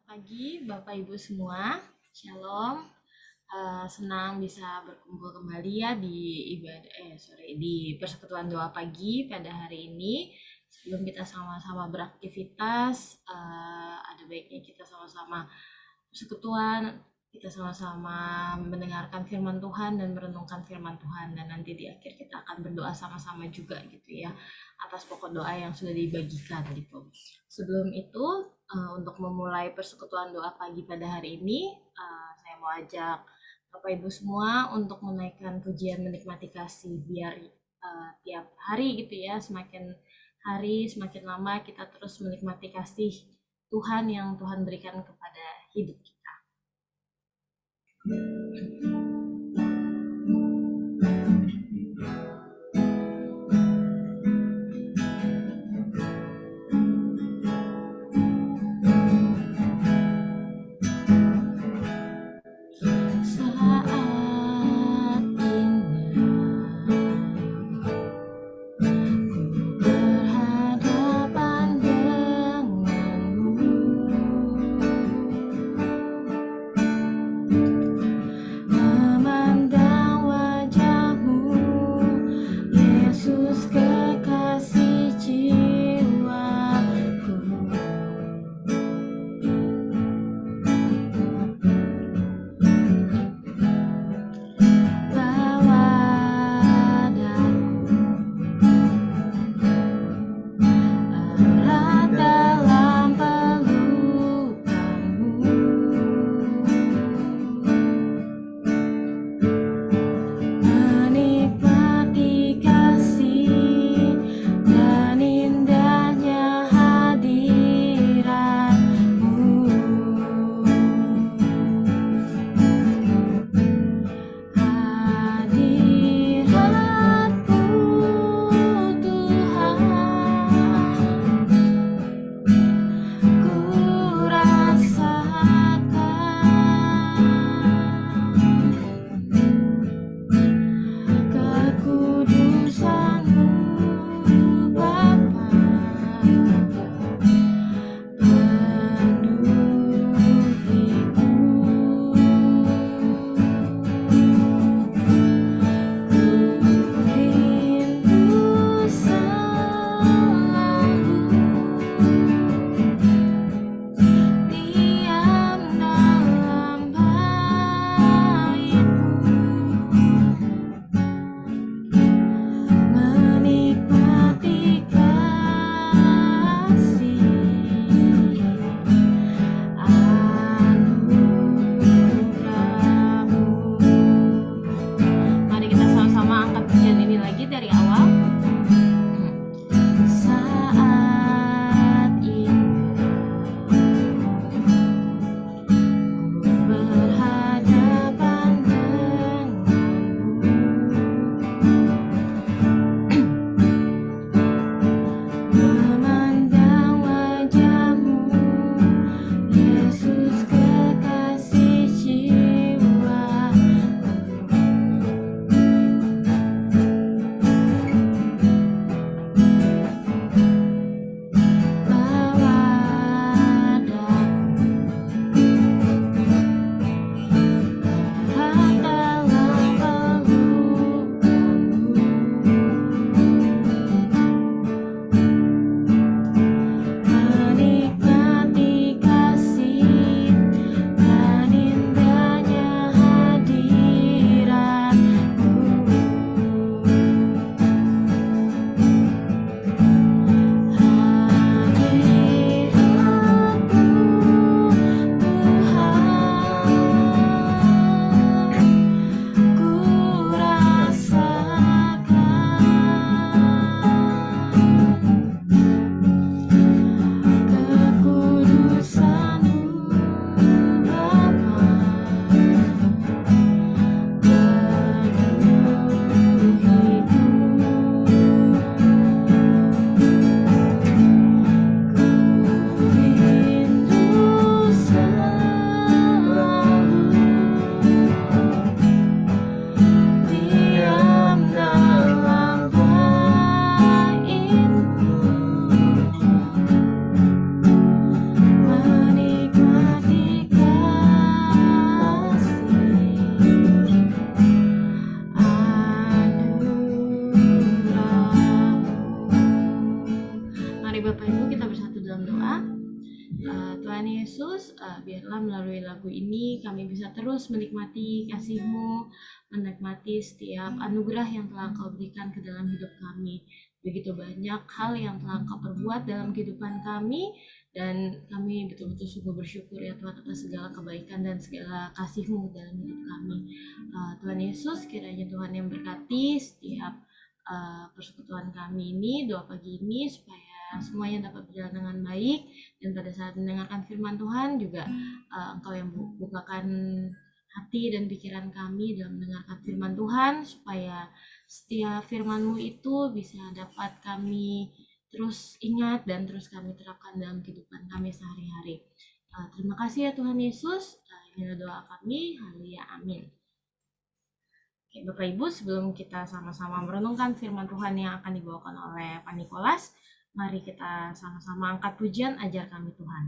Pagi Bapak Ibu semua, Shalom. Senang bisa berkumpul kembali ya di di persekutuan doa pagi pada hari ini. Sebelum kita sama-sama beraktivitas, ada baiknya kita sama-sama persekutuan, kita sama-sama mendengarkan firman Tuhan dan merenungkan firman Tuhan, dan nanti di akhir kita akan berdoa sama-sama juga gitu ya atas pokok doa yang sudah dibagikan gitu. Sebelum itu, untuk memulai persekutuan doa pagi pada hari ini, saya mau ajak Bapak Ibu semua untuk menaikkan pujian menikmati kasih, biar tiap hari gitu ya, semakin hari semakin lama kita terus menikmati kasih Tuhan yang Tuhan berikan kepada hidup kita. Saat ini berhadapan denganmu, Tuhan Yesus, biarlah melalui lagu ini kami bisa terus menikmati kasih-Mu, menikmati setiap anugerah yang telah Kau berikan ke dalam hidup kami. Begitu banyak hal yang telah Kau perbuat dalam kehidupan kami, dan kami betul-betul sungguh bersyukur ya Tuhan atas segala kebaikan dan segala kasih-Mu dalam hidup kami. Tuhan Yesus, kiranya Tuhan yang berkati setiap persekutuan kami ini, doa pagi ini, supaya semuanya dapat berjalan dengan baik, dan pada saat mendengarkan firman Tuhan juga Engkau yang bukakan hati dan pikiran kami dalam mendengarkan firman Tuhan, supaya setiap firman-Mu itu bisa dapat kami terus ingat dan terus kami terapkan dalam kehidupan kami sehari-hari. Terima kasih ya Tuhan Yesus. Inilah doa kami. Haleluya. Amin. Oke, Bapak Ibu, sebelum kita sama-sama merenungkan firman Tuhan yang akan dibawakan oleh Pak Nikolas, mari kita sama-sama angkat pujian Ajar Kami Tuhan.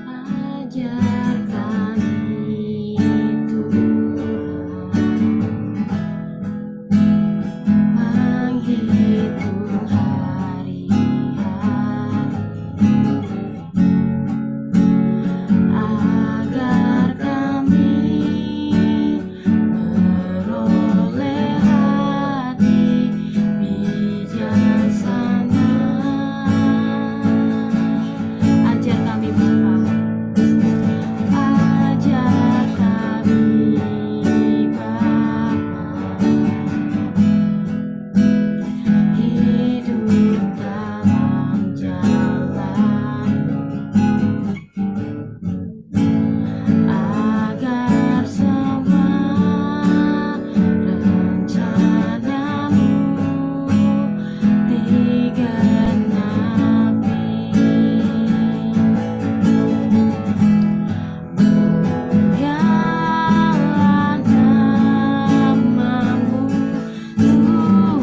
Ajar kami Tuhan, menghitung hari-hari, agar kami beroleh hati bijaksana. Ajar kami Bapa, ajar kami Bapa, hidup dalam jalan, agar semua rencana-Mu digenapi. Mulialah nama-Mu Tuhan,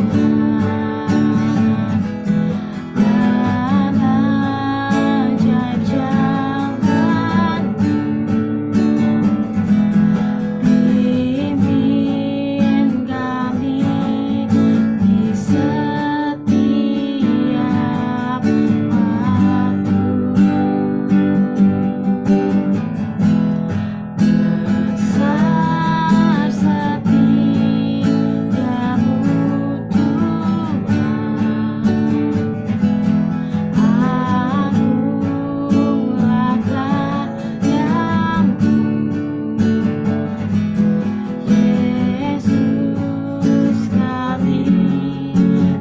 dan ajaib jalan-Mu. Pimpin kami di setiap waktu. Besar setiamu Tuhan, agunglah karya-Mu. Yesus, kami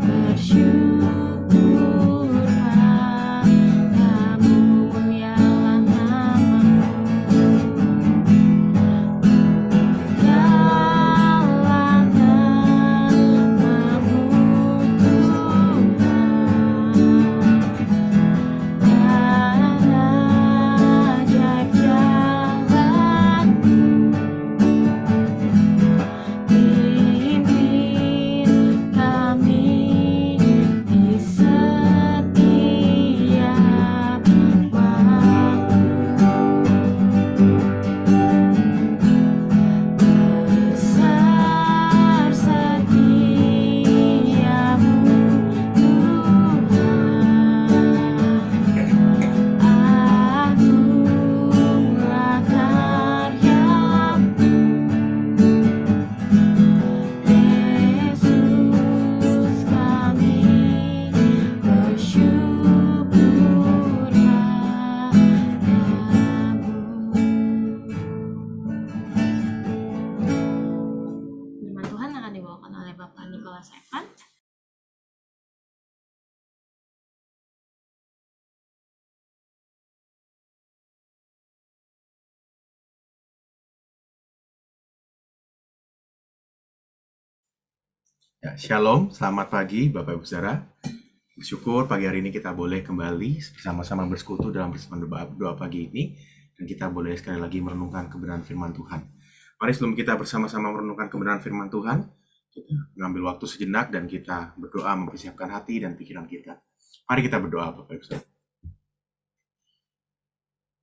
bersyukur padamu. Mulialah nama-Mu, mulialah nama-Mu Tuhan, dan ajaib jalan-Mu. Pimpin kami di setiap waktu. Besar setiamu Tuhan, agunglah karya-Mu. Yesus, kami bersyukur padamu. Firman Tuhan akan dibawakan oleh Bapak Nikolas Evan. Ya, Shalom, selamat pagi Bapak Ibu Saudara. Bersyukur pagi hari ini kita boleh kembali bersama-sama bersekutu dalam persembahan doa pagi ini, dan kita boleh sekali lagi merenungkan kebenaran firman Tuhan. Mari sebelum kita bersama-sama merenungkan kebenaran firman Tuhan, kita mengambil waktu sejenak dan kita berdoa mempersiapkan hati dan pikiran kita. Mari kita berdoa Bapak Ibu Saudara.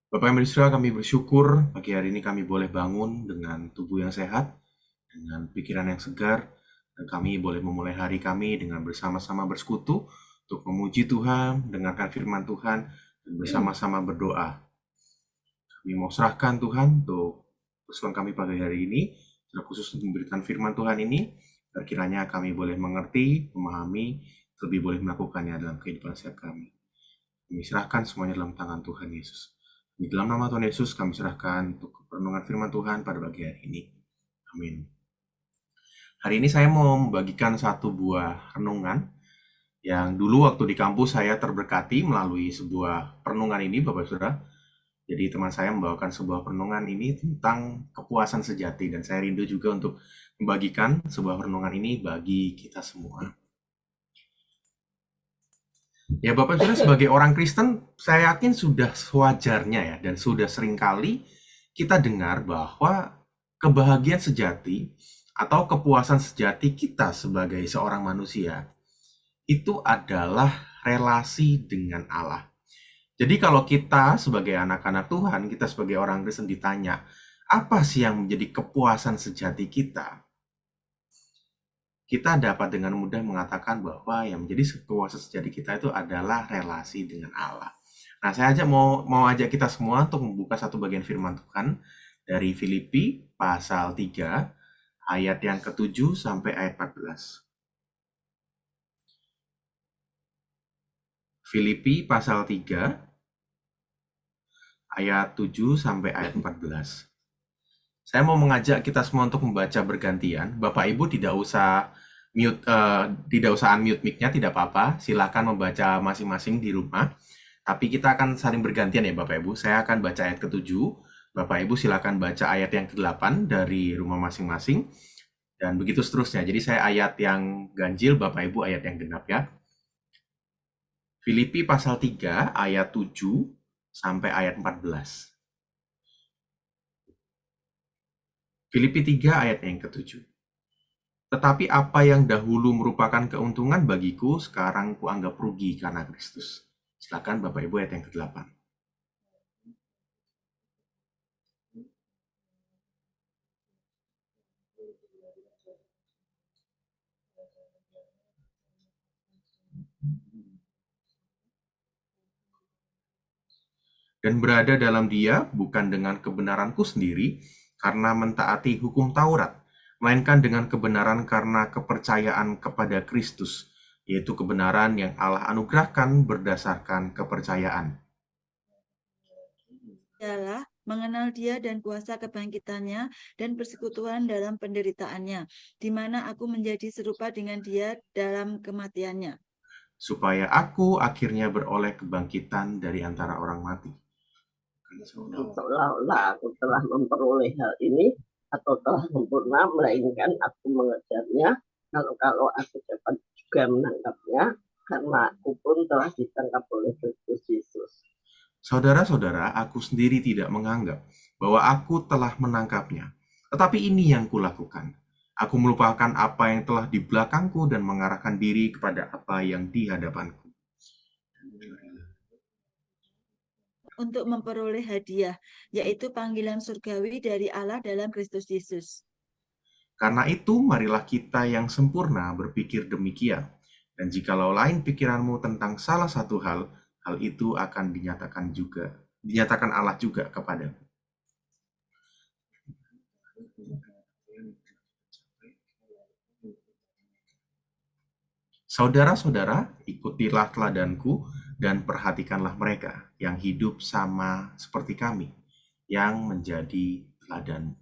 Bapak yang bersaudara, kami bersyukur pagi hari ini kami boleh bangun dengan tubuh yang sehat, dengan pikiran yang segar, dan kami boleh memulai hari kami dengan bersama-sama bersekutu untuk memuji Tuhan, mendengarkan firman Tuhan, dan bersama-sama berdoa. Kami mau serahkan Tuhan untuk persoalan kami pada hari ini, secara khusus untuk memberikan firman Tuhan ini, dan kiranya kami boleh mengerti, memahami, lebih boleh melakukannya dalam kehidupan setiap kami. Kami serahkan semuanya dalam tangan Tuhan Yesus. Di dalam nama Tuhan Yesus kami serahkan untuk renungan firman Tuhan pada pagi hari ini. Amin. Hari ini saya mau membagikan satu buah renungan yang dulu waktu di kampus saya terberkati melalui sebuah renungan ini, Bapak Saudara. Jadi teman saya membawakan sebuah renungan ini tentang kepuasan sejati, dan saya rindu juga untuk membagikan sebuah renungan ini bagi kita semua. Ya Bapak Saudara, sebagai orang Kristen, saya yakin sudah sewajarnya ya, dan sudah seringkali kita dengar bahwa kebahagiaan sejati atau kepuasan sejati kita sebagai seorang manusia itu adalah relasi dengan Allah. Jadi kalau kita sebagai anak-anak Tuhan, kita sebagai orang Kristen ditanya, apa sih yang menjadi kepuasan sejati kita? Kita dapat dengan mudah mengatakan bahwa yang menjadi kepuasan sejati kita itu adalah relasi dengan Allah. Nah, saya mau ajak kita semua untuk membuka satu bagian firman Tuhan dari Filipi pasal 3 ayat yang ke-7 sampai ayat 14. Filipi pasal 3 ayat 7 sampai ayat 14. Saya mau mengajak kita semua untuk membaca bergantian. Bapak Ibu tidak usah unmute mic-nya, tidak apa-apa. Silakan membaca masing-masing di rumah. Tapi kita akan saling bergantian ya Bapak Ibu. Saya akan baca ayat ke-7. Bapak Ibu silakan baca ayat yang ke-8 dari rumah masing-masing. Dan begitu seterusnya. Jadi saya ayat yang ganjil, Bapak Ibu ayat yang genap ya. Filipi pasal 3 ayat 7 sampai ayat 14. Filipi 3 ayat yang ke-7. Tetapi apa yang dahulu merupakan keuntungan bagiku, sekarang kuanggap rugi karena Kristus. Silakan Bapak Ibu ayat yang ke-8. Dan berada dalam Dia bukan dengan kebenaranku sendiri, karena mentaati hukum Taurat, melainkan dengan kebenaran karena kepercayaan kepada Kristus, yaitu kebenaran yang Allah anugerahkan berdasarkan kepercayaan. Ialah mengenal Dia dan kuasa kebangkitannya dan persekutuan dalam penderitaannya, di mana aku menjadi serupa dengan Dia dalam kematiannya, supaya aku akhirnya beroleh kebangkitan dari antara orang mati. Seolah-olah aku telah memperoleh hal ini atau telah sempurna, melainkan aku mengejarnya. Kalau aku dapat juga menangkapnya, karena aku pun telah ditangkap oleh Kristus Yesus. Saudara-saudara, aku sendiri tidak menganggap bahwa aku telah menangkapnya. Tetapi ini yang kulakukan. Aku melupakan apa yang telah di belakangku dan mengarahkan diri kepada apa yang di hadapanku. untuk memperoleh hadiah, yaitu panggilan surgawi dari Allah dalam Kristus Yesus. Karena itu, marilah kita yang sempurna berpikir demikian. Dan jikalau lain pikiranmu tentang salah satu hal, hal itu akan dinyatakan Allah juga kepadamu. Saudara-saudara, ikutilah teladanku dan perhatikanlah mereka yang hidup sama seperti kami, yang menjadi teladan.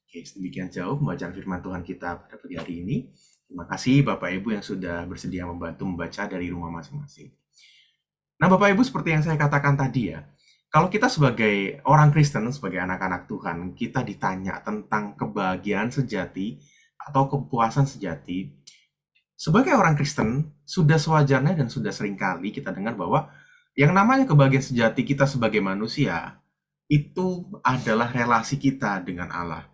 Oke, demikian jauh pembacaan firman Tuhan kita pada pagi hari ini. Terima kasih Bapak Ibu yang sudah bersedia membantu membaca dari rumah masing-masing. Nah Bapak Ibu, seperti yang saya katakan tadi ya, kalau kita sebagai orang Kristen, sebagai anak-anak Tuhan, kita ditanya tentang kebahagiaan sejati atau kepuasan sejati, sebagai orang Kristen, sudah sewajarnya dan sudah seringkali kita dengar bahwa yang namanya kebahagiaan sejati kita sebagai manusia, itu adalah relasi kita dengan Allah.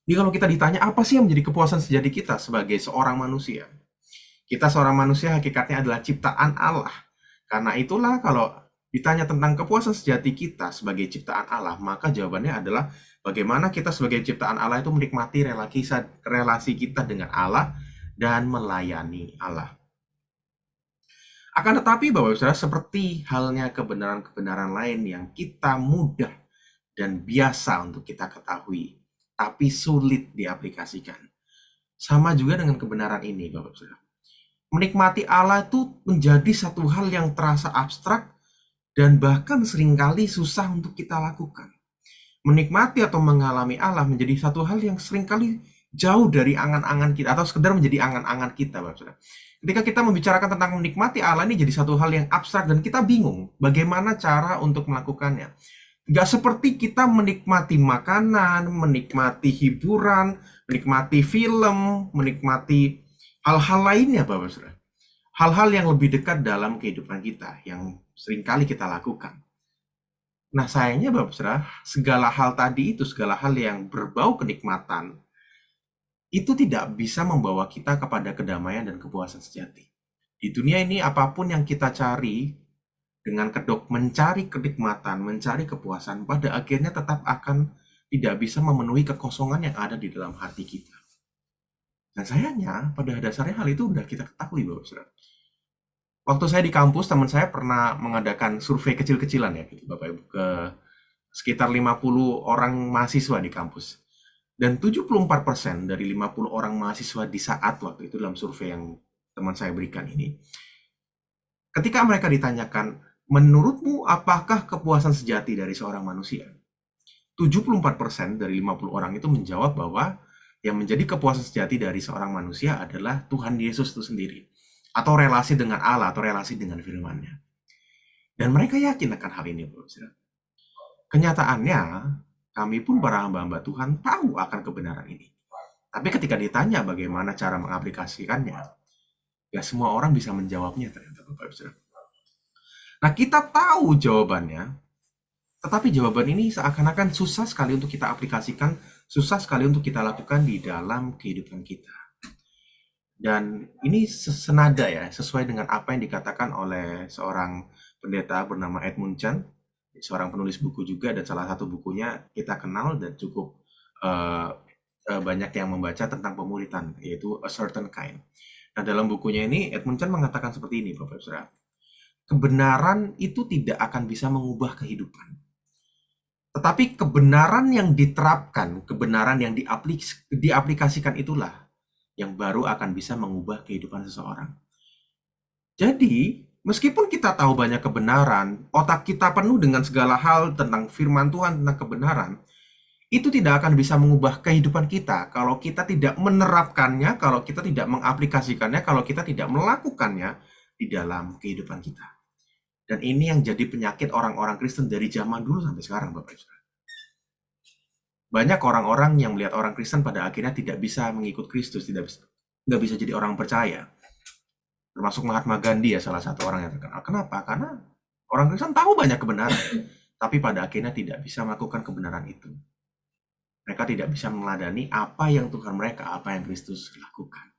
Jadi kalau kita ditanya, apa sih yang menjadi kepuasan sejati kita sebagai seorang manusia? Kita seorang manusia hakikatnya adalah ciptaan Allah. Karena itulah kalau ditanya tentang kepuasan sejati kita sebagai ciptaan Allah, maka jawabannya adalah bagaimana kita sebagai ciptaan Allah itu menikmati relasi kita dengan Allah dan melayani Allah. Akan tetapi Bapak Saudara, seperti halnya kebenaran-kebenaran lain yang kita mudah dan biasa untuk kita ketahui, tapi sulit diaplikasikan. Sama juga dengan kebenaran ini, Bapak Saudara. Menikmati Allah itu menjadi satu hal yang terasa abstrak dan bahkan seringkali susah untuk kita lakukan. Menikmati atau mengalami Allah menjadi satu hal yang seringkali jauh dari angan-angan kita, atau sekedar menjadi angan-angan kita, Bapak Saudara. Ketika kita membicarakan tentang menikmati Allah, ini jadi satu hal yang abstrak dan kita bingung bagaimana cara untuk melakukannya. Gak seperti kita menikmati makanan, menikmati hiburan, menikmati film, menikmati hal-hal lainnya, Bapak Saudara. Hal-hal yang lebih dekat dalam kehidupan kita, yang seringkali kita lakukan. Nah, sayangnya Bapak Saudara, segala hal tadi itu, segala hal yang berbau kenikmatan, itu tidak bisa membawa kita kepada kedamaian dan kepuasan sejati. Di dunia ini, apapun yang kita cari, dengan kedok mencari kenikmatan, mencari kepuasan, pada akhirnya tetap akan tidak bisa memenuhi kekosongan yang ada di dalam hati kita. Dan sayangnya, pada dasarnya hal itu sudah kita ketahui, Bapak Saudara. Waktu saya di kampus, teman saya pernah mengadakan survei kecil-kecilan ya, gitu, Bapak Ibu, ke sekitar 50 orang mahasiswa di kampus. Dan 74% dari 50 orang mahasiswa di saat waktu itu dalam survei yang teman saya berikan ini, ketika mereka ditanyakan, menurutmu apakah kepuasan sejati dari seorang manusia? 74% dari 50 orang itu menjawab bahwa yang menjadi kepuasan sejati dari seorang manusia adalah Tuhan Yesus itu sendiri, atau relasi dengan Allah, atau relasi dengan firman-Nya. Dan mereka yakin akan hal ini, Bapak Saudara. Kenyataannya, kami pun para hamba-hamba Tuhan tahu akan kebenaran ini. Tapi ketika ditanya bagaimana cara mengaplikasikannya, ya semua orang bisa menjawabnya ternyata, Bapak Saudara. Nah, kita tahu jawabannya, tetapi jawaban ini seakan-akan susah sekali untuk kita aplikasikan, susah sekali untuk kita lakukan di dalam kehidupan kita. Dan ini senada ya, sesuai dengan apa yang dikatakan oleh seorang pendeta bernama Edmund Chan, seorang penulis buku juga, dan salah satu bukunya kita kenal dan cukup banyak yang membaca tentang pemuritan, yaitu A Certain Kind. Nah, dalam bukunya ini Edmund Chan mengatakan seperti ini, Bapak Saudara. Kebenaran itu tidak akan bisa mengubah kehidupan. Tetapi kebenaran yang diterapkan, kebenaran yang diaplikasikan itulah yang baru akan bisa mengubah kehidupan seseorang. Jadi, meskipun kita tahu banyak kebenaran, otak kita penuh dengan segala hal tentang firman Tuhan, tentang kebenaran, itu tidak akan bisa mengubah kehidupan kita kalau kita tidak menerapkannya, kalau kita tidak mengaplikasikannya, kalau kita tidak melakukannya di dalam kehidupan kita. Dan ini yang jadi penyakit orang-orang Kristen dari zaman dulu sampai sekarang, Bapak Ibu. Banyak orang-orang yang melihat orang Kristen pada akhirnya tidak bisa mengikut Kristus, tidak bisa jadi orang percaya. Termasuk Mahatma Gandhi ya, salah satu orang yang terkenal. Kenapa? Karena orang Kristen tahu banyak kebenaran, tapi pada akhirnya tidak bisa melakukan kebenaran itu. Mereka tidak bisa meneladani apa yang Tuhan mereka, apa yang Kristus lakukan.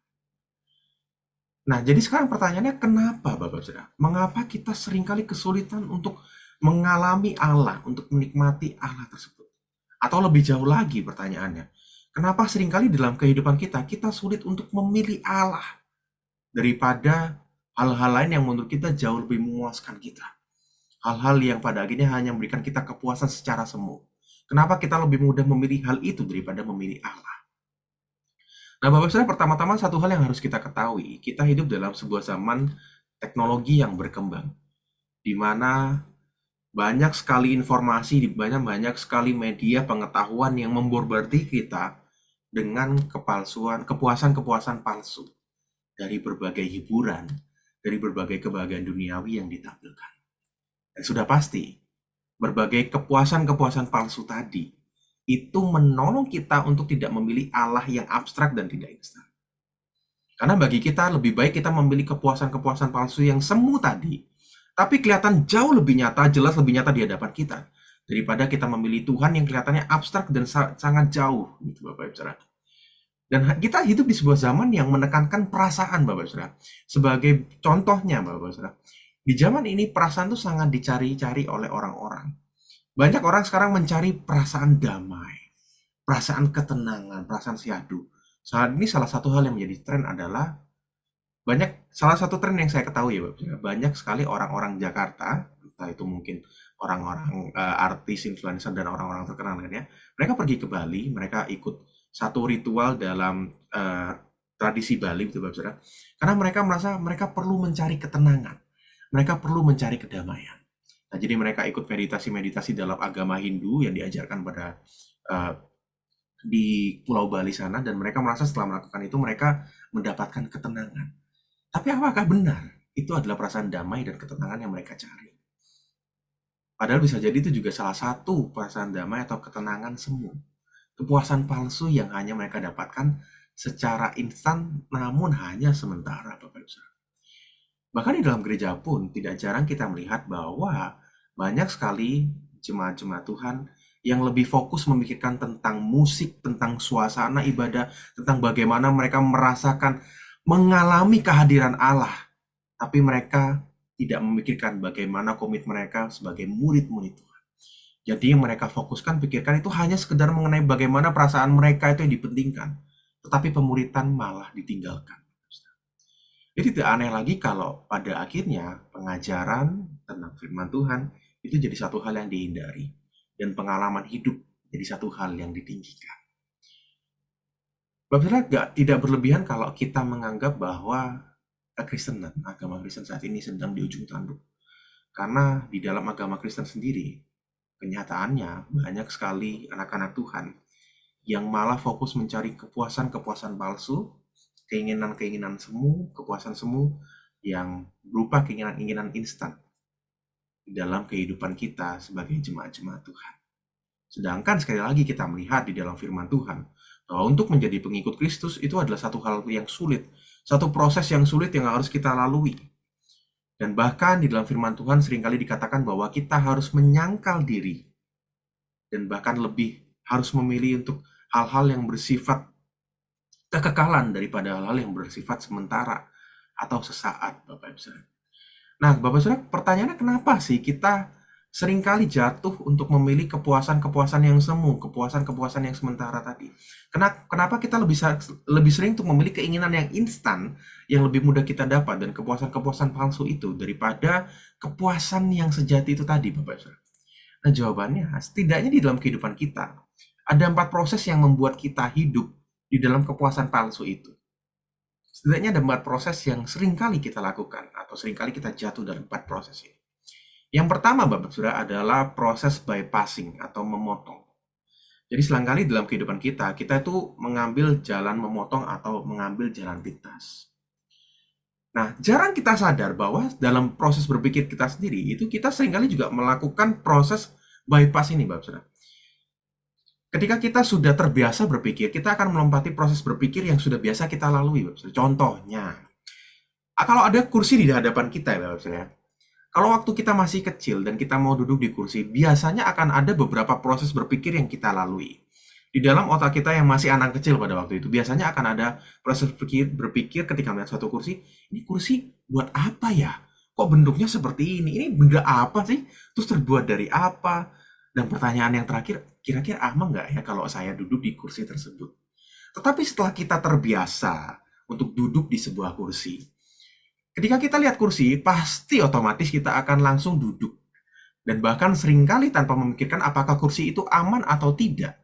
Nah, jadi sekarang pertanyaannya, kenapa Bapak Saudara? Mengapa kita seringkali kesulitan untuk mengalami Allah, untuk menikmati Allah tersebut? Atau lebih jauh lagi pertanyaannya, kenapa seringkali dalam kehidupan kita sulit untuk memilih Allah daripada hal-hal lain yang menurut kita jauh lebih memuaskan kita? Hal-hal yang pada akhirnya hanya memberikan kita kepuasan secara semu. Kenapa kita lebih mudah memilih hal itu daripada memilih Allah? Nah, Bapak Saudara, pertama-tama satu hal yang harus kita ketahui, kita hidup dalam sebuah zaman teknologi yang berkembang, di mana banyak sekali informasi, banyak sekali media pengetahuan yang memborbardi kita dengan kepuasan-kepuasan palsu dari berbagai hiburan, dari berbagai kebahagiaan duniawi yang ditampilkan. Dan sudah pasti, berbagai kepuasan-kepuasan palsu tadi itu menolong kita untuk tidak memilih Allah yang abstrak dan tidak instan. Karena bagi kita lebih baik kita memilih kepuasan-kepuasan palsu yang semu tadi, tapi kelihatan jauh lebih nyata, jelas lebih nyata di hadapan kita, daripada kita memilih Tuhan yang kelihatannya abstrak dan sangat jauh, gitu Bapak Ibu Saudara. Dan kita hidup di sebuah zaman yang menekankan perasaan, Bapak Saudara. Sebagai contohnya, Bapak Saudara, Di zaman ini perasaan tuh sangat dicari-cari oleh orang-orang. Banyak orang sekarang mencari perasaan damai, perasaan ketenangan, perasaan syahdu. Saat ini salah satu hal yang menjadi tren adalah salah satu tren yang saya ketahui ya, Bapak, banyak sekali orang-orang Jakarta, entah itu mungkin orang-orang artis, influencer dan orang-orang terkenal lainnya, mereka pergi ke Bali, mereka ikut satu ritual dalam tradisi Bali, betul Bapak Saudara, karena mereka merasa mereka perlu mencari ketenangan, mereka perlu mencari kedamaian. Nah, jadi mereka ikut meditasi-meditasi dalam agama Hindu yang diajarkan pada uh, di Pulau Bali sana, dan mereka merasa setelah melakukan itu mereka mendapatkan ketenangan. Tapi apakah benar itu adalah perasaan damai dan ketenangan yang mereka cari? Padahal bisa jadi itu juga salah satu perasaan damai atau ketenangan semu. Kepuasan palsu yang hanya mereka dapatkan secara instan namun hanya sementara, Bapak Ibu. Bahkan di dalam gereja pun tidak jarang kita melihat bahwa banyak sekali jemaat-jemaat Tuhan yang lebih fokus memikirkan tentang musik, tentang suasana ibadah, tentang bagaimana mereka merasakan mengalami kehadiran Allah, tapi mereka tidak memikirkan bagaimana komit mereka sebagai murid-murid Tuhan. Jadi yang mereka fokuskan, pikirkan itu hanya sekedar mengenai bagaimana perasaan mereka itu yang dipentingkan, tetapi pemuritan malah ditinggalkan. Jadi tidak aneh lagi kalau pada akhirnya pengajaran tentang firman Tuhan itu jadi satu hal yang dihindari, dan pengalaman hidup jadi satu hal yang ditinggikan. Bapak tidak berlebihan kalau kita menganggap bahwa kekristenan, agama Kristen saat ini sedang di ujung tanduk. Karena di dalam agama Kristen sendiri, kenyataannya banyak sekali anak-anak Tuhan yang malah fokus mencari kepuasan-kepuasan palsu, keinginan-keinginan semu, kepuasan semu yang berupa keinginan-keinginan instan di dalam kehidupan kita sebagai jemaat-jemaat Tuhan. Sedangkan sekali lagi kita melihat di dalam firman Tuhan, bahwa untuk menjadi pengikut Kristus itu adalah satu hal yang sulit, satu proses yang sulit yang harus kita lalui. Dan bahkan di dalam firman Tuhan seringkali dikatakan bahwa kita harus menyangkal diri, dan bahkan lebih harus memilih untuk hal-hal yang bersifat kekekalan daripada hal-hal yang bersifat sementara atau sesaat, Bapak Ibu Saudara. Nah, Bapak Saudara, pertanyaannya kenapa sih kita seringkali jatuh untuk memilih kepuasan-kepuasan yang semu, kepuasan-kepuasan yang sementara tadi? Kenapa kita lebih sering untuk memilih keinginan yang instan, yang lebih mudah kita dapat, dan kepuasan-kepuasan palsu itu daripada kepuasan yang sejati itu tadi, Bapak Saudara? Nah, jawabannya, setidaknya di dalam kehidupan kita, ada 4 proses yang membuat kita hidup di dalam kepuasan palsu itu. Setidaknya ada 4 proses yang seringkali kita lakukan, atau seringkali kita jatuh dalam 4 proses ini. Yang pertama, Bapak Saudara, adalah proses bypassing atau memotong. Jadi selangkali dalam kehidupan kita itu mengambil jalan memotong atau mengambil jalan pintas. Nah, jarang kita sadar bahwa dalam proses berpikir kita sendiri, itu kita seringkali juga melakukan proses bypass ini, Bapak Saudara. Ketika kita sudah terbiasa berpikir, kita akan melompati proses berpikir yang sudah biasa kita lalui, Bapak Saudara. Contohnya, kalau ada kursi di hadapan kita, Bapak Saudara, kalau waktu kita masih kecil dan kita mau duduk di kursi, biasanya akan ada beberapa proses berpikir yang kita lalui. Di dalam otak kita yang masih anak kecil pada waktu itu, biasanya akan ada proses berpikir ketika melihat suatu kursi, ini kursi buat apa ya? Kok bentuknya seperti ini? Ini benda apa sih? Terus terbuat dari apa? Dan pertanyaan yang terakhir, kira-kira aman nggak ya kalau saya duduk di kursi tersebut? Tetapi setelah kita terbiasa untuk duduk di sebuah kursi, ketika kita lihat kursi, pasti otomatis kita akan langsung duduk. Dan bahkan seringkali tanpa memikirkan apakah kursi itu aman atau tidak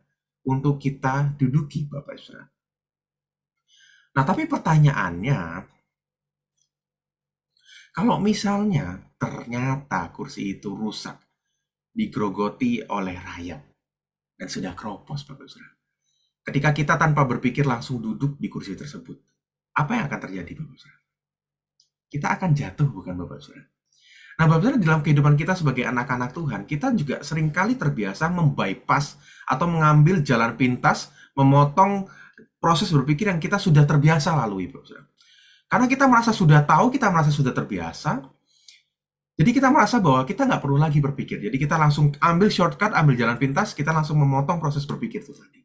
untuk kita duduki, Bapak Ibu. Nah, tapi pertanyaannya, kalau misalnya ternyata kursi itu rusak, digerogoti oleh rayap, dan sudah keropos, Bapak Ibu. Ketika kita tanpa berpikir langsung duduk di kursi tersebut, apa yang akan terjadi, Bapak Ibu? Kita akan jatuh, bukan Bapak Saudara? Nah, Bapak Saudara, dalam kehidupan kita sebagai anak-anak Tuhan, kita juga seringkali terbiasa membypass atau mengambil jalan pintas, memotong proses berpikir yang kita sudah terbiasa lalui, Bapak Saudara. Karena kita merasa sudah tahu, kita merasa sudah terbiasa, jadi kita merasa bahwa kita nggak perlu lagi berpikir. Jadi kita langsung ambil shortcut, ambil jalan pintas, kita langsung memotong proses berpikir itu tadi.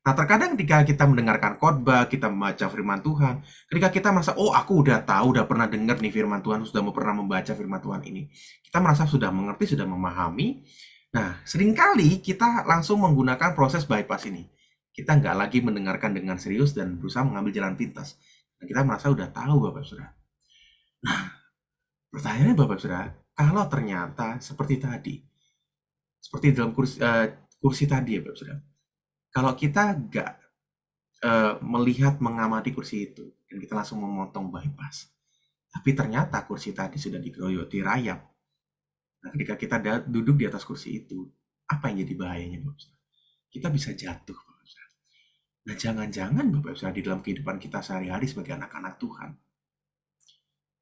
Nah, terkadang ketika kita mendengarkan khotbah, kita membaca firman Tuhan, ketika kita merasa, oh aku udah tahu, udah pernah dengar nih firman Tuhan, sudah pernah membaca firman Tuhan ini. Kita merasa sudah mengerti, sudah memahami. Nah, seringkali kita langsung menggunakan proses bypass ini. Kita nggak lagi mendengarkan dengan serius dan berusaha mengambil jalan pintas. Dan kita merasa udah tahu, Bapak Saudara. Nah, pertanyaannya Bapak Saudara, kalau ternyata seperti tadi, seperti dalam kursi tadi ya Bapak Saudara, kalau kita nggak melihat, mengamati kursi itu, dan kita langsung memotong bypass, tapi ternyata kursi tadi sudah digeroyoti rayap. Nah, ketika kita duduk di atas kursi itu, apa yang jadi bahayanya Bapak Saudara? Kita bisa jatuh Bapak Saudara. Nah, jangan-jangan Bapak Saudara di dalam kehidupan kita sehari-hari sebagai anak-anak Tuhan,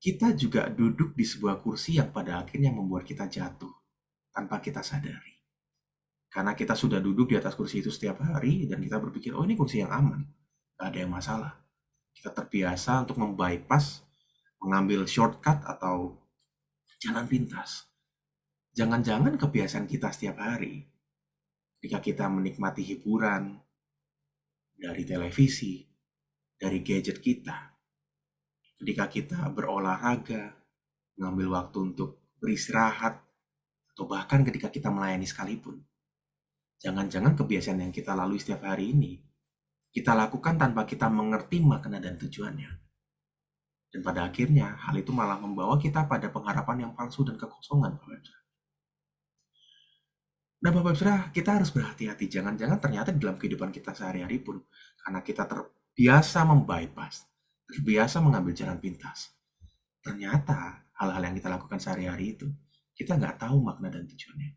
kita juga duduk di sebuah kursi yang pada akhirnya membuat kita jatuh tanpa kita sadari. Karena kita sudah duduk di atas kursi itu setiap hari dan kita berpikir, oh ini kursi yang aman, gak ada yang masalah. Kita terbiasa untuk membypass, mengambil shortcut atau jalan pintas. Jangan-jangan kebiasaan kita setiap hari, ketika kita menikmati hiburan dari televisi, dari gadget kita, ketika kita berolahraga, mengambil waktu untuk beristirahat, atau bahkan ketika kita melayani sekalipun. Jangan-jangan kebiasaan yang kita lalui setiap hari ini, kita lakukan tanpa kita mengerti makna dan tujuannya. Dan pada akhirnya, hal itu malah membawa kita pada pengharapan yang palsu dan kekosongan. Nah, Bapak Saudara, kita harus berhati-hati. Jangan-jangan ternyata di dalam kehidupan kita sehari-hari pun, karena kita terbiasa membypass, terbiasa mengambil jalan pintas. Ternyata hal-hal yang kita lakukan sehari-hari itu, kita nggak tahu makna dan tujuannya.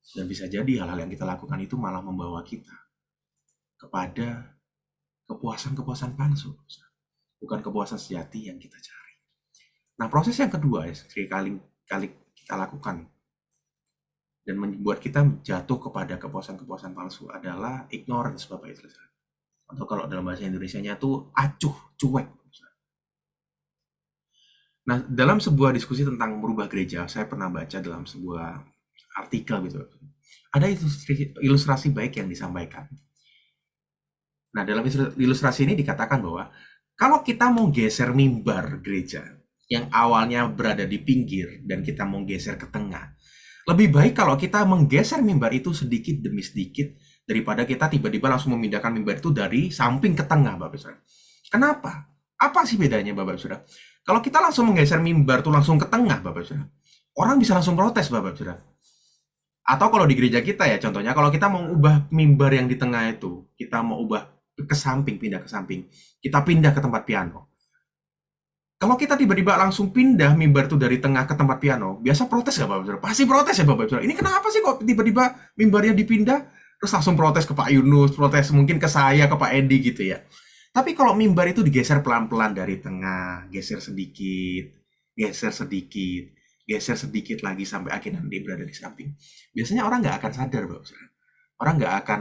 Dan bisa jadi hal-hal yang kita lakukan itu malah membawa kita kepada kepuasan-kepuasan palsu. Bukan kepuasan sejati yang kita cari. Nah, proses yang kedua ya, kali kita lakukan dan membuat kita jatuh kepada kepuasan-kepuasan palsu adalah ignorance, Bapak Ibu. Atau kalau dalam bahasa Indonesianya itu acuh, cuek. Nah, dalam sebuah diskusi tentang merubah gereja, saya pernah baca dalam sebuah artikel gitu. Ada ilustrasi baik yang disampaikan. Nah, dalam ilustrasi ini dikatakan bahwa kalau kita mau geser mimbar gereja yang awalnya berada di pinggir dan kita mau geser ke tengah, lebih baik kalau kita menggeser mimbar itu sedikit demi sedikit daripada kita tiba-tiba langsung memindahkan mimbar itu dari samping ke tengah, Bapak Saudara. Kenapa? Apa sih bedanya, Bapak Saudara? Kalau kita langsung menggeser mimbar itu langsung ke tengah, Bapak Saudara, orang bisa langsung protes, Bapak Saudara. Atau kalau di gereja kita ya, contohnya kalau kita mau ubah mimbar yang di tengah itu, kita mau ubah ke samping, pindah ke samping, kita pindah ke tempat piano. Kalau kita tiba-tiba langsung pindah mimbar itu dari tengah ke tempat piano, biasa protes nggak Bapak Saudara? Pasti protes ya Bapak Saudara. Ini kenapa sih kok tiba-tiba mimbarnya dipindah? Terus langsung protes ke Pak Yunus, protes mungkin ke saya, ke Pak Edi gitu ya. Tapi kalau mimbar itu digeser pelan-pelan dari tengah, geser sedikit, geser sedikit lagi sampai akhirnya dia berada di samping. Biasanya orang nggak akan sadar, Bapak Saudara. Orang nggak akan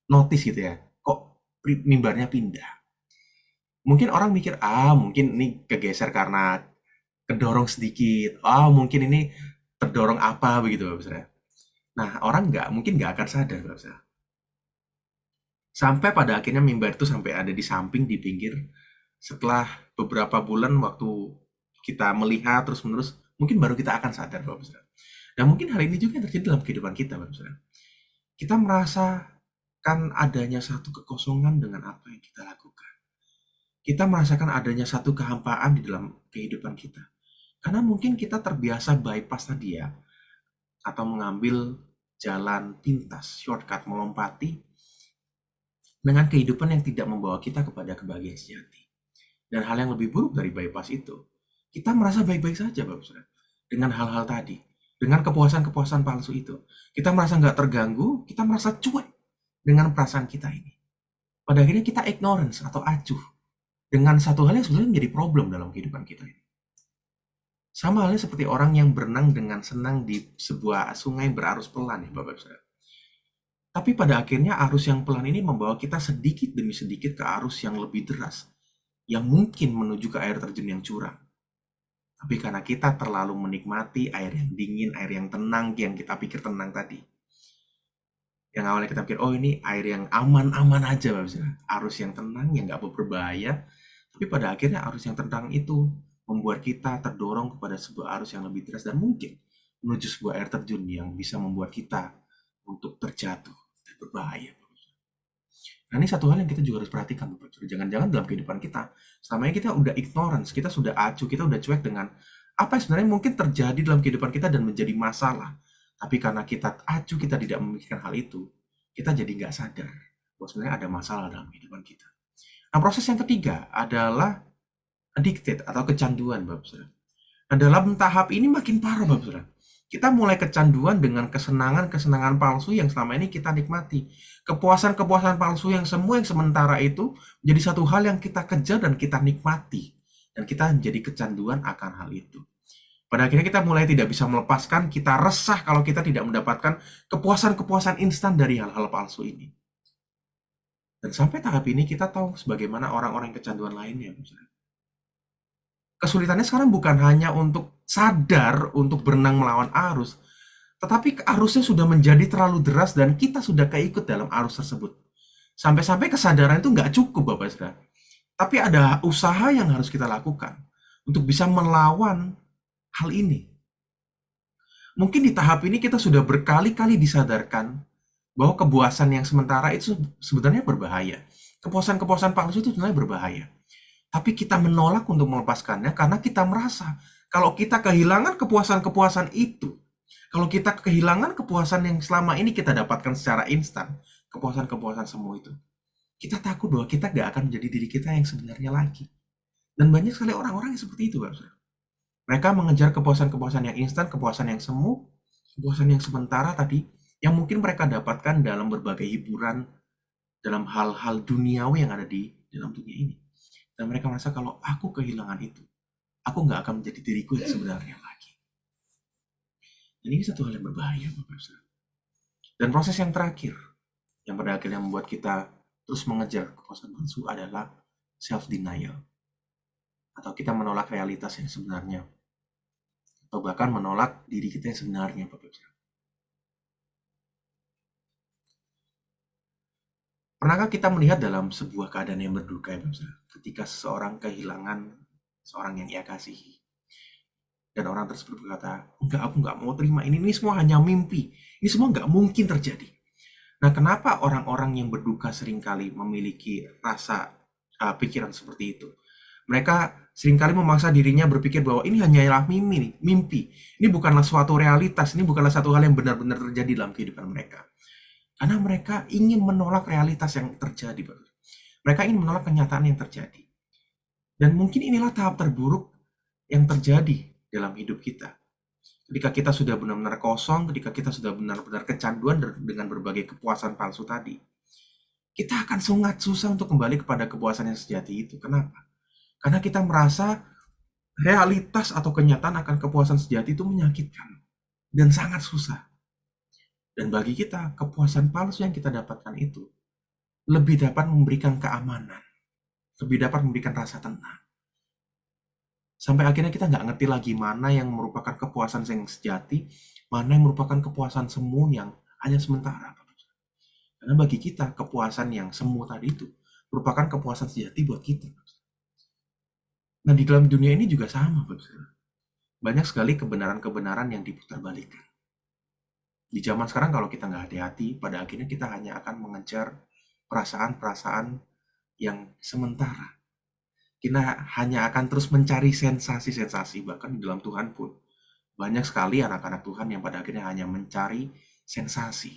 notice gitu ya, kok mimbarnya pindah. Mungkin orang mikir, mungkin ini kegeser karena kedorong sedikit. Mungkin ini terdorong apa begitu, Bapak Saudara. Nah, orang mungkin nggak akan sadar, Bapak Saudara. Sampai pada akhirnya mimbar itu sampai ada di samping, di pinggir. Setelah beberapa bulan waktu kita melihat terus-menerus, mungkin baru kita akan sadar, Bapak Saudara. Dan mungkin hal ini juga yang terjadi dalam kehidupan kita, Bapak Saudara. Kita merasakan adanya satu kekosongan dengan apa yang kita lakukan. Kita merasakan adanya satu kehampaan di dalam kehidupan kita. Karena mungkin kita terbiasa bypass tadi ya, atau mengambil jalan pintas, shortcut, melompati dengan kehidupan yang tidak membawa kita kepada kebahagiaan sejati. Dan hal yang lebih buruk dari bypass itu, kita merasa baik-baik saja, Bapak Saudara, dengan hal-hal tadi, dengan kepuasan-kepuasan palsu itu. Kita merasa nggak terganggu, kita merasa cuek dengan perasaan kita ini. Pada akhirnya kita ignorance atau acuh dengan satu hal yang sebenarnya menjadi problem dalam kehidupan kita ini. Sama halnya seperti orang yang berenang dengan senang di sebuah sungai berarus pelan ya Bapak Saudara. Tapi pada akhirnya arus yang pelan ini membawa kita sedikit demi sedikit ke arus yang lebih deras, yang mungkin menuju ke air terjun yang curam. Tapi karena kita terlalu menikmati air yang dingin, air yang tenang, yang kita pikir tenang tadi, Yang awalnya kita pikir, oh ini air yang aman-aman aja, Bapak Saudara. Arus yang tenang, yang nggak berbahaya. Tapi pada akhirnya arus yang tenang itu membuat kita terdorong kepada sebuah arus yang lebih deras dan mungkin menuju sebuah air terjun yang bisa membuat kita untuk terjatuh dan berbahaya. Nah, ini satu hal yang kita juga harus perhatikan, Bapak Saudara. Jangan-jangan dalam kehidupan kita, selama ini kita udah ignorance, kita sudah acuh, kita udah cuek dengan apa yang sebenarnya mungkin terjadi dalam kehidupan kita dan menjadi masalah. Tapi karena kita acuh, kita tidak memikirkan hal itu, kita jadi nggak sadar bahwa sebenarnya ada masalah dalam kehidupan kita. Nah, proses yang ketiga adalah addicted atau kecanduan, Bapak Saudara. Nah, dalam tahap ini makin parah, Bapak Saudara. Kita mulai kecanduan dengan kesenangan-kesenangan palsu yang selama ini kita nikmati. Kepuasan-kepuasan palsu yang semua yang sementara itu menjadi satu hal yang kita kejar dan kita nikmati. Dan kita menjadi kecanduan akan hal itu. Pada akhirnya kita mulai tidak bisa melepaskan, kita resah kalau kita tidak mendapatkan kepuasan-kepuasan instan dari hal-hal palsu ini. Dan sampai tahap ini kita tahu sebagaimana orang-orang kecanduan lainnya. Kesulitannya sekarang bukan hanya untuk sadar untuk berenang melawan arus, tetapi arusnya sudah menjadi terlalu deras dan kita sudah keikut dalam arus tersebut. Sampai-sampai kesadaran itu nggak cukup, Bapak Saudara. Tapi ada usaha yang harus kita lakukan untuk bisa melawan hal ini. Mungkin di tahap ini kita sudah berkali-kali disadarkan bahwa kepuasan yang sementara itu sebenarnya berbahaya. Kepuasan-kepuasan palsu itu sebenarnya berbahaya. Tapi kita menolak untuk melepaskannya karena kita merasa kalau kita kehilangan kepuasan-kepuasan itu, kalau kita kehilangan kepuasan yang selama ini kita dapatkan secara instan, kepuasan-kepuasan semua itu, kita takut bahwa kita gak akan menjadi diri kita yang sebenarnya lagi. Dan banyak sekali orang-orang yang seperti itu, Bapak. Mereka mengejar kepuasan-kepuasan yang instan, kepuasan yang semu, kepuasan yang sementara tadi, yang mungkin mereka dapatkan dalam berbagai hiburan, dalam hal-hal duniawi yang ada di dalam dunia ini. Dan mereka merasa kalau aku kehilangan itu, aku nggak akan menjadi diriku yang sebenarnya lagi. Dan ini satu hal yang berbahaya, Bapak Ibu. Dan proses yang terakhir, yang pada akhirnya membuat kita terus mengejar kepuasan palsu adalah self-denial. Atau kita menolak realitas yang sebenarnya. Atau bahkan menolak diri kita yang sebenarnya, Bapak Ibu. Pernahkah kita melihat dalam sebuah keadaan yang berduka, ya, Bapak, ketika seseorang kehilangan seorang yang ia kasihi, dan orang tersebut berkata, enggak, aku nggak mau terima ini semua hanya mimpi, ini semua nggak mungkin terjadi. Nah, kenapa orang-orang yang berduka seringkali memiliki rasa pikiran seperti itu? Mereka seringkali memaksa dirinya berpikir bahwa ini hanyalah mimpi. Ini bukanlah suatu realitas, ini bukanlah satu hal yang benar-benar terjadi dalam kehidupan mereka. Karena mereka ingin menolak realitas yang terjadi. Mereka ingin menolak kenyataan yang terjadi. Dan mungkin inilah tahap terburuk yang terjadi dalam hidup kita. Ketika kita sudah benar-benar kosong, ketika kita sudah benar-benar kecanduan dengan berbagai kepuasan palsu tadi, kita akan sangat susah untuk kembali kepada kepuasan yang sejati itu. Kenapa? Karena kita merasa realitas atau kenyataan akan kepuasan sejati itu menyakitkan dan sangat susah. Dan bagi kita, kepuasan palsu yang kita dapatkan itu lebih dapat memberikan keamanan, lebih dapat memberikan rasa tenang. Sampai akhirnya kita nggak ngerti lagi mana yang merupakan kepuasan yang sejati, mana yang merupakan kepuasan semu yang hanya sementara. Karena bagi kita, kepuasan yang semu tadi itu merupakan kepuasan sejati buat kita. Nah, di dalam dunia ini juga sama, banyak sekali kebenaran-kebenaran yang diputarbalikkan. Di zaman sekarang kalau kita nggak hati-hati, pada akhirnya kita hanya akan mengejar perasaan-perasaan yang sementara. Kita hanya akan terus mencari sensasi-sensasi, bahkan di dalam Tuhan pun. Banyak sekali anak-anak Tuhan yang pada akhirnya hanya mencari sensasi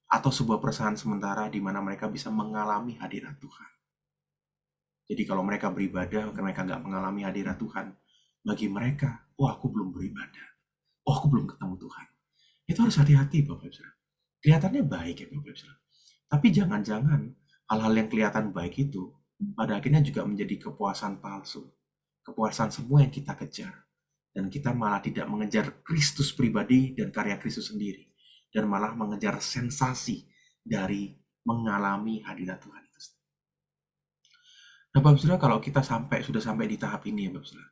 atau sebuah perasaan sementara di mana mereka bisa mengalami hadirat Tuhan. Jadi kalau mereka beribadah, mereka nggak mengalami hadirat Tuhan. Bagi mereka, aku belum beribadah. Aku belum ketemu Tuhan. Itu harus hati-hati, Bapak Ibu. Kelihatannya baik ya, Bapak Ibu. Tapi jangan-jangan hal-hal yang kelihatan baik itu pada akhirnya juga menjadi kepuasan palsu. Kepuasan semua yang kita kejar. Dan kita malah tidak mengejar Kristus pribadi dan karya Kristus sendiri. Dan malah mengejar sensasi dari mengalami hadirat Tuhan itu. Nah, Bapak Saudara, kalau kita sudah sampai di tahap ini ya, Bapak Saudara.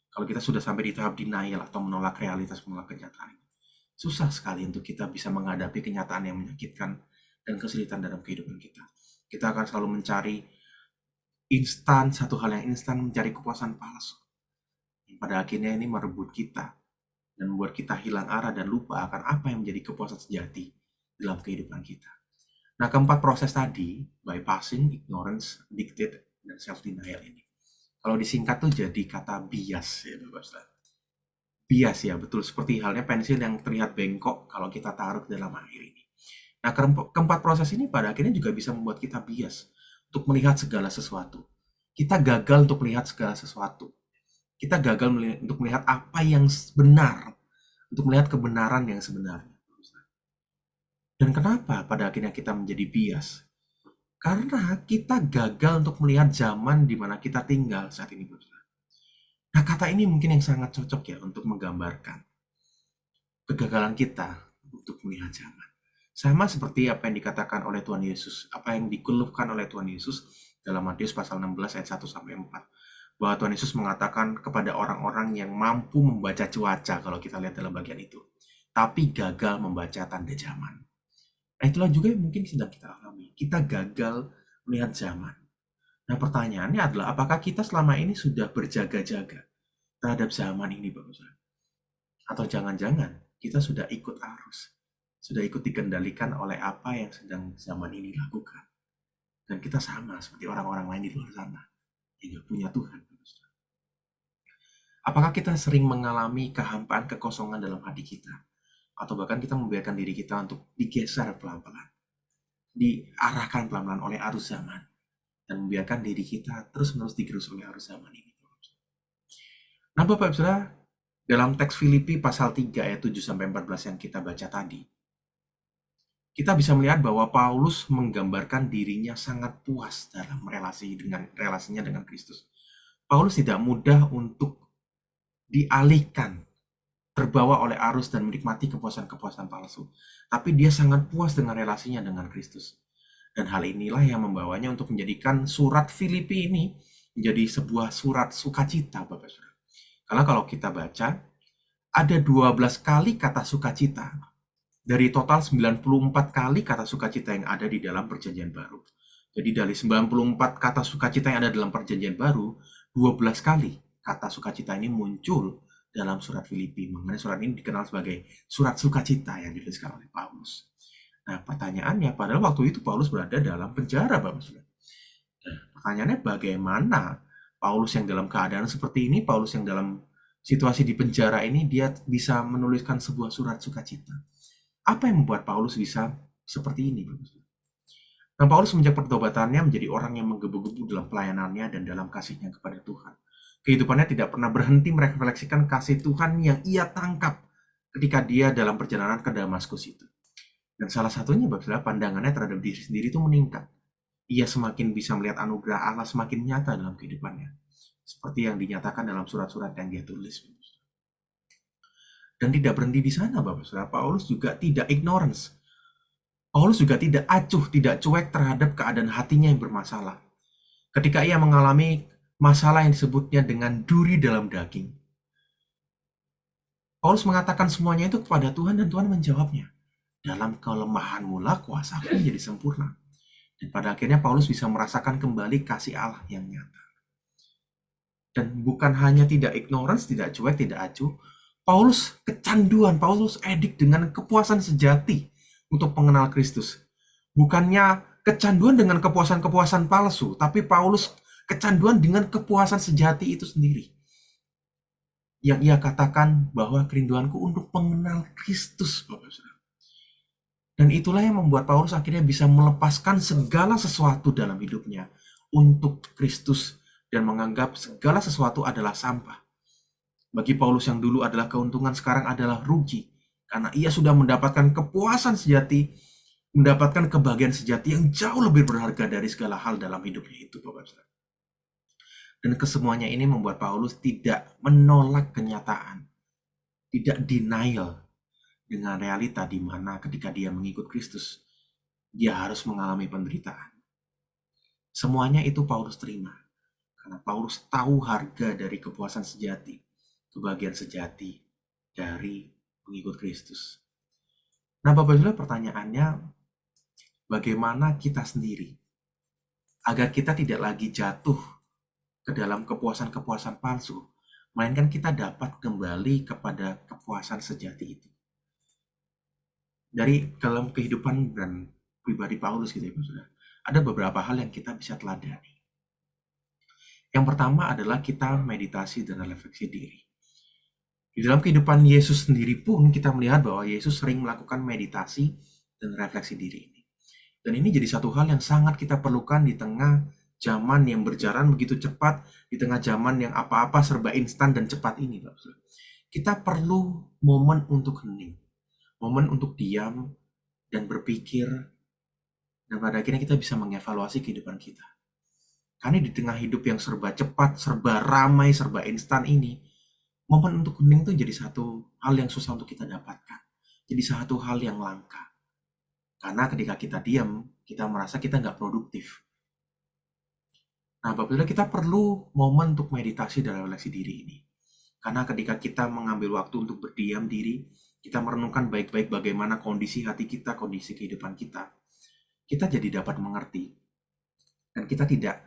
Kalau kita sudah sampai di tahap denial atau menolak realitas, menolak kenyataan, susah sekali untuk kita bisa menghadapi kenyataan yang menyakitkan dan kesulitan dalam kehidupan kita. Kita akan selalu mencari instan, satu hal yang instan, mencari kepuasan palsu. Yang pada akhirnya ini merebut kita dan membuat kita hilang arah dan lupa akan apa yang menjadi kepuasan sejati dalam kehidupan kita. Nah, keempat proses tadi, bypassing, ignorance, addicted, dan self-denial ini. Kalau disingkat tuh jadi kata bias ya Bapak Saudara. Bias ya, betul seperti halnya pensil yang terlihat bengkok kalau kita taruh ke dalam air ini. Nah, keempat proses ini pada akhirnya juga bisa membuat kita bias untuk melihat segala sesuatu. Kita gagal untuk melihat segala sesuatu. Kita gagal untuk melihat apa yang benar, untuk melihat kebenaran yang sebenarnya. Dan kenapa pada akhirnya kita menjadi bias? Karena kita gagal untuk melihat zaman di mana kita tinggal saat ini. Nah, kata ini mungkin yang sangat cocok ya untuk menggambarkan kegagalan kita untuk melihat zaman. Sama seperti apa yang dikatakan oleh Tuhan Yesus, apa yang dikeluhkan oleh Tuhan Yesus dalam Matius pasal 16 ayat 1-4. Bahwa Tuhan Yesus mengatakan kepada orang-orang yang mampu membaca cuaca, kalau kita lihat dalam bagian itu, tapi gagal membaca tanda zaman. Nah, itulah juga yang mungkin sedang kita alami. Kita gagal melihat zaman. Nah, pertanyaannya adalah apakah kita selama ini sudah berjaga-jaga terhadap zaman ini, Bapak Saudara? Atau jangan-jangan kita sudah ikut arus, sudah ikut dikendalikan oleh apa yang sedang zaman ini lakukan. Dan kita sama seperti orang-orang lain di luar sana yang gak punya Tuhan. Apakah kita sering mengalami kehampaan, kekosongan dalam hati kita? Atau bahkan kita membiarkan diri kita untuk digeser pelan-pelan, diarahkan pelan-pelan oleh arus zaman, dan membiarkan diri kita terus-menerus digerus oleh arus zaman ini. Nah, Bapak Ibu Saudara, dalam teks Filipi pasal 3 ayat 7-14 yang kita baca tadi, kita bisa melihat bahwa Paulus menggambarkan dirinya sangat puas dalam relasinya dengan Kristus. Paulus tidak mudah untuk dialihkan, terbawa oleh arus dan menikmati kepuasan-kepuasan palsu. Tapi dia sangat puas dengan relasinya dengan Kristus. Dan hal inilah yang membawanya untuk menjadikan surat Filipi ini menjadi sebuah surat sukacita, Bapak Saudara. Karena kalau kita baca, ada 12 kali kata sukacita. Dari total 94 kali kata sukacita yang ada di dalam Perjanjian Baru. Jadi dari 94 kata sukacita yang ada dalam Perjanjian Baru, 12 kali kata sukacita ini muncul dalam surat Filipi. Mengenai surat ini dikenal sebagai surat sukacita yang dituliskan oleh Paulus. Nah, pertanyaannya, padahal waktu itu Paulus berada dalam penjara, Bapak Saudara. Nah, pertanyaannya bagaimana Paulus yang dalam keadaan seperti ini, Paulus yang dalam situasi di penjara ini, dia bisa menuliskan sebuah surat sukacita. Apa yang membuat Paulus bisa seperti ini, Bapak Saudara? Nah, Paulus semenjak pertobatannya menjadi orang yang menggebu-gebu dalam pelayanannya dan dalam kasihnya kepada Tuhan. Kehidupannya tidak pernah berhenti merefleksikan kasih Tuhan yang ia tangkap ketika dia dalam perjalanan ke Damaskus itu. Dan salah satunya, Bapak Saudara, pandangannya terhadap diri sendiri itu meningkat. Ia semakin bisa melihat anugerah Allah semakin nyata dalam kehidupannya. Seperti yang dinyatakan dalam surat-surat yang dia tulis. Dan tidak berhenti di sana, Bapak Saudara. Paulus juga tidak ignorance. Paulus juga tidak acuh, tidak cuek terhadap keadaan hatinya yang bermasalah. Ketika ia mengalami masalah yang disebutnya dengan duri dalam daging, Paulus mengatakan semuanya itu kepada Tuhan dan Tuhan menjawabnya. Dalam kelemahanmu lah kuasaku menjadi sempurna. Dan pada akhirnya Paulus bisa merasakan kembali kasih Allah yang nyata. Dan bukan hanya tidak ignorance, tidak cuek, tidak acuh, Paulus kecanduan, Paulus edik dengan kepuasan sejati untuk mengenal Kristus. Bukannya kecanduan dengan kepuasan-kepuasan palsu, tapi Paulus kecanduan dengan kepuasan sejati itu sendiri. Yang ia katakan bahwa kerinduanku untuk mengenal Kristus, Bapak Saudara. Dan itulah yang membuat Paulus akhirnya bisa melepaskan segala sesuatu dalam hidupnya untuk Kristus dan menganggap segala sesuatu adalah sampah. Bagi Paulus yang dulu adalah keuntungan, sekarang adalah rugi. Karena ia sudah mendapatkan kepuasan sejati, mendapatkan kebahagiaan sejati yang jauh lebih berharga dari segala hal dalam hidupnya itu, Bapak Saudara. Dan kesemuanya ini membuat Paulus tidak menolak kenyataan, tidak denial dengan realita di mana ketika dia mengikut Kristus, dia harus mengalami penderitaan. Semuanya itu Paulus terima. Karena Paulus tahu harga dari kepuasan sejati, kebahagiaan sejati dari mengikut Kristus. Nah, Bapak Saudara, pertanyaannya, bagaimana kita sendiri, agar kita tidak lagi jatuh ke dalam kepuasan-kepuasan palsu, melainkan kita dapat kembali kepada kepuasan sejati itu. Dari dalam kehidupan dan pribadi Paulus gitu ya, Saudara, ada beberapa hal yang kita bisa teladani. Yang pertama adalah kita meditasi dan refleksi diri. Di dalam kehidupan Yesus sendiri pun kita melihat bahwa Yesus sering melakukan meditasi dan refleksi diri ini. Dan ini jadi satu hal yang sangat kita perlukan di tengah zaman yang berjalan begitu cepat, di tengah zaman yang apa-apa serba instan dan cepat ini, Bapak Saudara. Kita perlu momen untuk hening, momen untuk diam dan berpikir, dan pada akhirnya kita bisa mengevaluasi kehidupan kita. Karena di tengah hidup yang serba cepat, serba ramai, serba instan ini, momen untuk hening itu jadi satu hal yang susah untuk kita dapatkan. Jadi satu hal yang langka. Karena ketika kita diam, kita merasa kita nggak produktif. Nah, Bapak Ibu, kita perlu momen untuk meditasi dan refleksi diri ini. Karena ketika kita mengambil waktu untuk berdiam diri, kita merenungkan baik-baik bagaimana kondisi hati kita, kondisi kehidupan kita jadi dapat mengerti. Dan kita tidak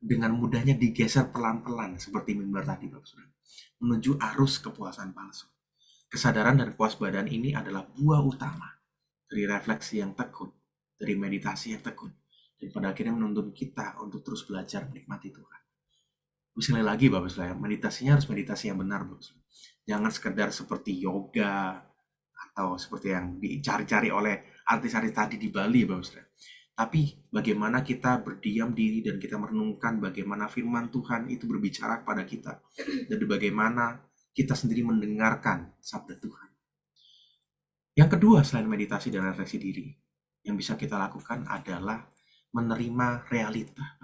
dengan mudahnya digeser pelan-pelan seperti mimbar tadi, Bapak Saudara, menuju arus kepuasan palsu. Kesadaran dan kewaspadaan ini adalah buah utama dari refleksi yang tekun, dari meditasi yang tekun, dan pada akhirnya menuntun kita untuk terus belajar menikmati Tuhan. Sekali lagi, Bapak Saudara, meditasinya harus meditasi yang benar, Bapak Saudara. Jangan sekedar seperti yoga atau seperti yang dicari-cari oleh artis-artis tadi di Bali, Bapak Saudara. Tapi bagaimana kita berdiam diri dan kita merenungkan bagaimana firman Tuhan itu berbicara kepada kita. Dan bagaimana kita sendiri mendengarkan sabda Tuhan. Yang kedua, selain meditasi dan refleksi diri, yang bisa kita lakukan adalah menerima realita.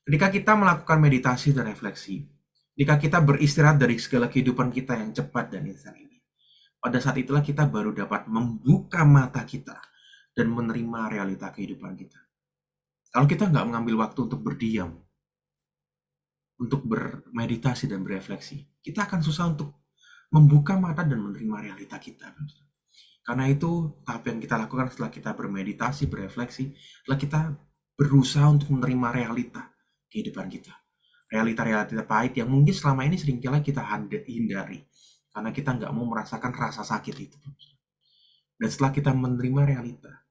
Ketika kita melakukan meditasi dan refleksi, ketika kita beristirahat dari segala kehidupan kita yang cepat dan instan ini, pada saat itulah kita baru dapat membuka mata kita dan menerima realita kehidupan kita. Kalau kita nggak mengambil waktu untuk berdiam, untuk bermeditasi dan berefleksi, kita akan susah untuk membuka mata dan menerima realita kita. Karena itu, tahap yang kita lakukan setelah kita bermeditasi, berefleksi, setelah kita berusaha untuk menerima realita kehidupan kita. Realita-realita pahit yang mungkin selama ini seringkali kita hindari. Karena kita nggak mau merasakan rasa sakit itu. Dan setelah kita menerima realita,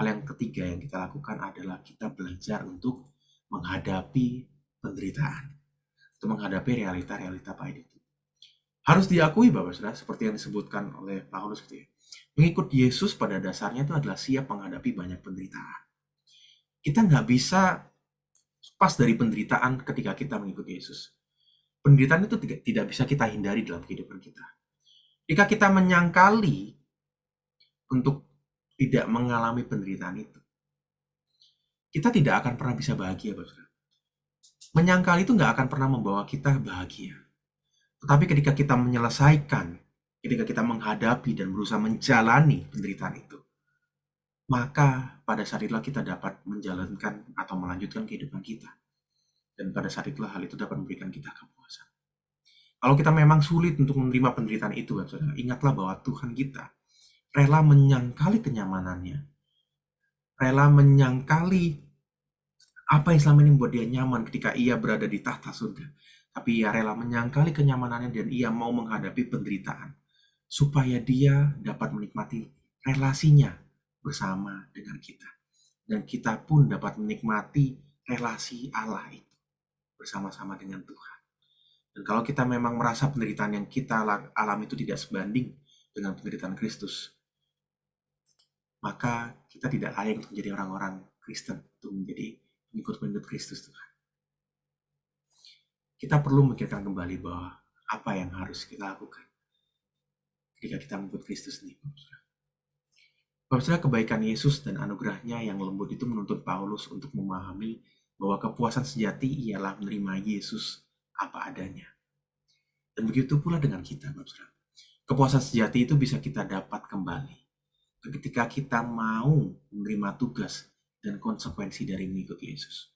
hal yang ketiga yang kita lakukan adalah kita belajar untuk menghadapi penderitaan. Untuk menghadapi realita-realita pahit itu. Harus diakui, Bapak Saudara, seperti yang disebutkan oleh Paulus gitu ya. Mengikut Yesus pada dasarnya itu adalah siap menghadapi banyak penderitaan. Kita nggak bisa lepas dari penderitaan ketika kita mengikut Yesus. Penderitaan itu tidak bisa kita hindari dalam kehidupan kita. Jika kita menyangkali untuk tidak mengalami penderitaan itu, kita tidak akan pernah bisa bahagia, Bapak. Menyangkal itu nggak akan pernah membawa kita bahagia. Tetapi ketika kita menyelesaikan, ketika kita menghadapi dan berusaha menjalani penderitaan itu, maka pada saat itulah kita dapat menjalankan atau melanjutkan kehidupan kita. Dan pada saat itulah hal itu dapat memberikan kita kepuasan. Kalau kita memang sulit untuk menerima penderitaan itu, Bapak, ingatlah bahwa Tuhan kita rela menyangkali kenyamanannya, rela menyangkali apa yang selama ini membuat dia nyaman ketika ia berada di tahta surga. Tapi ia rela menyangkali kenyamanannya dan ia mau menghadapi penderitaan. Supaya dia dapat menikmati relasinya bersama dengan kita. Dan kita pun dapat menikmati relasi Allah itu bersama-sama dengan Tuhan. Dan kalau kita memang merasa penderitaan yang kita alami itu tidak sebanding dengan penderitaan Kristus, maka kita tidak layak untuk menjadi orang-orang Kristen, untuk menjadi pengikut-pengikut Kristus Tuhan. Kita perlu memikirkan kembali bahwa apa yang harus kita lakukan ketika kita mengikut Kristus ini. Bapak Saudara, kebaikan Yesus dan anugerahnya yang lembut itu menuntut Paulus untuk memahami bahwa kepuasan sejati ialah menerima Yesus apa adanya. Dan begitu pula dengan kita, Bapak Saudara. Kepuasan sejati itu bisa kita dapat kembali ketika kita mau menerima tugas dan konsekuensi dari mengikut Yesus.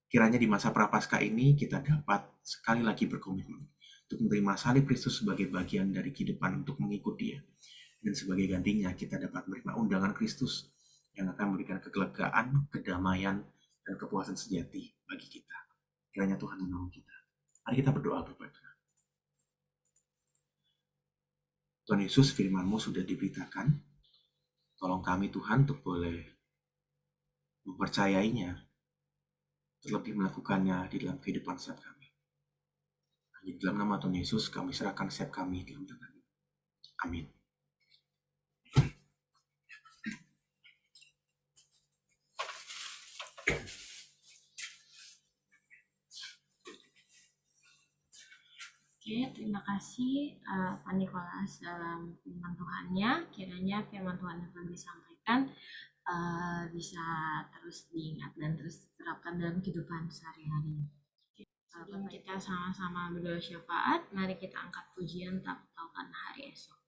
Kiranya di masa prapaskah ini kita dapat sekali lagi berkomitmen untuk menerima salib Kristus sebagai bagian dari kehidupan untuk mengikut Dia. Dan sebagai gantinya kita dapat menerima undangan Kristus yang akan memberikan kelegaan, kedamaian, dan kepuasan sejati bagi kita. Kiranya Tuhan menolong kita. Mari kita berdoa berbeda. Tuhan Yesus, firman-Mu sudah diberitakan. Tolong kami Tuhan untuk boleh mempercayainya, terlebih melakukannya di dalam kehidupan setiap kami. Hanya di dalam nama Tuhan Yesus kami serahkan setiap kami di dalam tangan-Mu. Amin. Oke, terima kasih Pak Nikolas dalam firman Tuhannya. Kiranya firman Tuhan yang akan disampaikan bisa terus diingat dan terus diterapkan dalam kehidupan sehari-hari. Sebelum kita sama-sama berdoa syafaat, mari kita angkat pujian tak tahukan hari esok.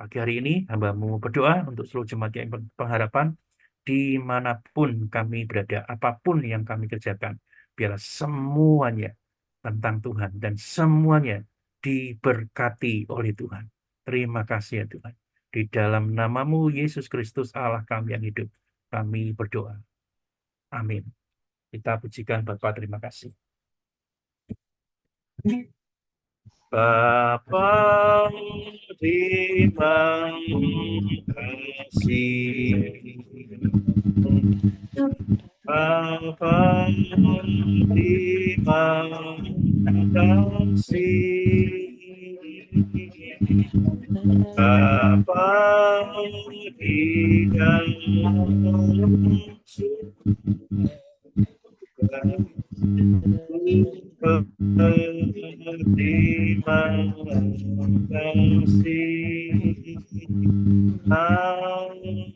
Pagi hari ini hamba-Mu berdoa untuk seluruh jemaat yang pengharapan dimanapun kami berada, apapun yang kami kerjakan, biarlah semuanya tentang Tuhan dan semuanya diberkati oleh Tuhan. Terima kasih ya Tuhan. Di dalam nama-Mu Yesus Kristus Allah kami yang hidup, kami berdoa. Amin. Kita pujikan Bapa, terima kasih. Bapa, terima kasih. Bapa, terima kasih. Bapa di dalam terima kasih. Amin.